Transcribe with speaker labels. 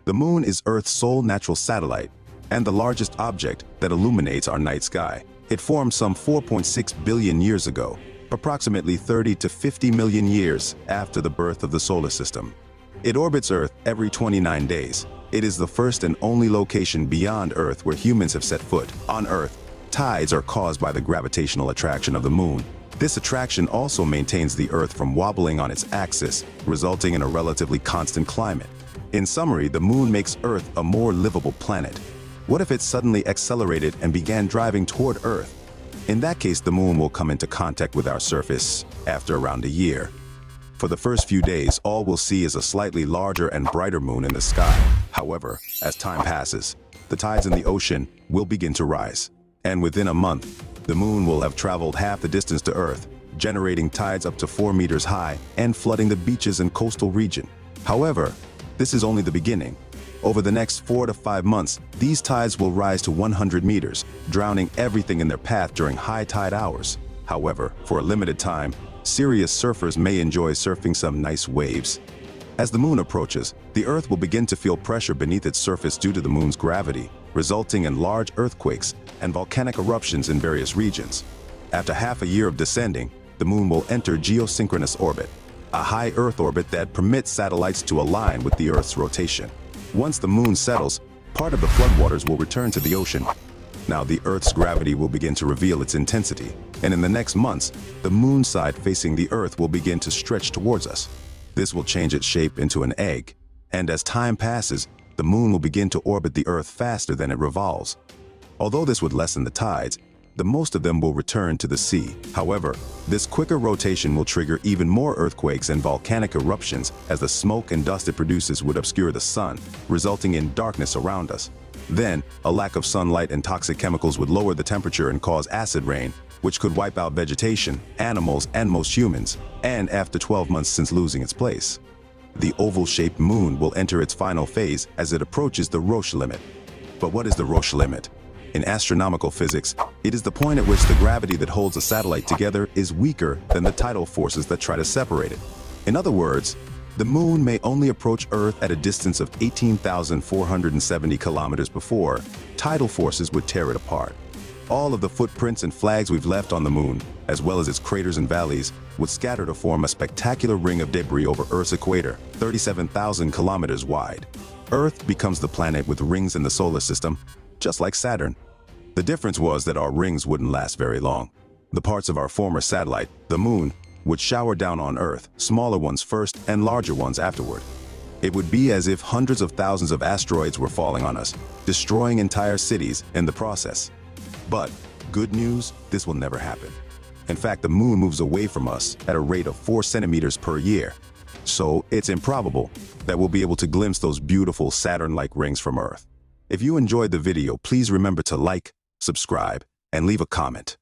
Speaker 1: The moon is Earth's sole natural satellite and the largest object that illuminates our night sky. It formed some 4.6 billion years ago, approximately 30 to 50 million years after the birth of the solar system. It orbits Earth every 29 days. It is the first and only location beyond Earth where humans have set foot. On Earth, tides are caused by the gravitational attraction of the moon. This attraction also maintains the Earth from wobbling on its axis, resulting in a relatively constant climate. In summary, the moon makes Earth a more livable planet. What if it suddenly accelerated and began driving toward Earth? In that case, the moon will come into contact with our surface after around a year. For the first few days, all we'll see is a slightly larger and brighter moon in the sky. However, as time passes, the tides in the ocean will begin to rise. And within a month, the moon will have traveled half the distance to Earth, generating tides up to 4 meters high and flooding the beaches and coastal region. However, this is only the beginning. Over the next 4 to 5 months, these tides will rise to 100 meters, drowning everything in their path during high tide hours. However, for a limited time, serious surfers may enjoy surfing some nice waves. As the moon approaches, the Earth will begin to feel pressure beneath its surface due to the moon's gravity, resulting in large earthquakes and volcanic eruptions in various regions. After half a year of descending, the moon will enter geosynchronous orbit, a high Earth orbit that permits satellites to align with the Earth's rotation. Once the moon settles, part of the floodwaters will return to the ocean. Now the Earth's gravity will begin to reveal its intensity, and in the next months, the moon side facing the Earth will begin to stretch towards us. This will change its shape into an egg, and as time passes, the moon will begin to orbit the Earth faster than it revolves. Although this would lessen the tides, the most of them will return to the sea. However, this quicker rotation will trigger even more earthquakes and volcanic eruptions as the smoke and dust it produces would obscure the sun, resulting in darkness around us. Then, a lack of sunlight and toxic chemicals would lower the temperature and cause acid rain, which could wipe out vegetation, animals, and most humans, and after 12 months since losing its place. The oval-shaped moon will enter its final phase as it approaches the Roche limit. But what is the Roche limit? In astronomical physics, it is the point at which the gravity that holds a satellite together is weaker than the tidal forces that try to separate it. In other words, the moon may only approach Earth at a distance of 18,470 kilometers before tidal forces would tear it apart. All of the footprints and flags we've left on the moon, as well as its craters and valleys, would scatter to form a spectacular ring of debris over Earth's equator, 37,000 kilometers wide. Earth becomes the planet with rings in the solar system, just like Saturn. The difference was that our rings wouldn't last very long. The parts of our former satellite, the moon, would shower down on Earth, smaller ones first and larger ones afterward. It would be as if hundreds of thousands of asteroids were falling on us, destroying entire cities in the process. But, good news, this will never happen. In fact, the moon moves away from us at a rate of 4 centimeters per year. So, it's improbable that we'll be able to glimpse those beautiful Saturn-like rings from Earth. If you enjoyed the video, please remember to like, subscribe, and leave a comment.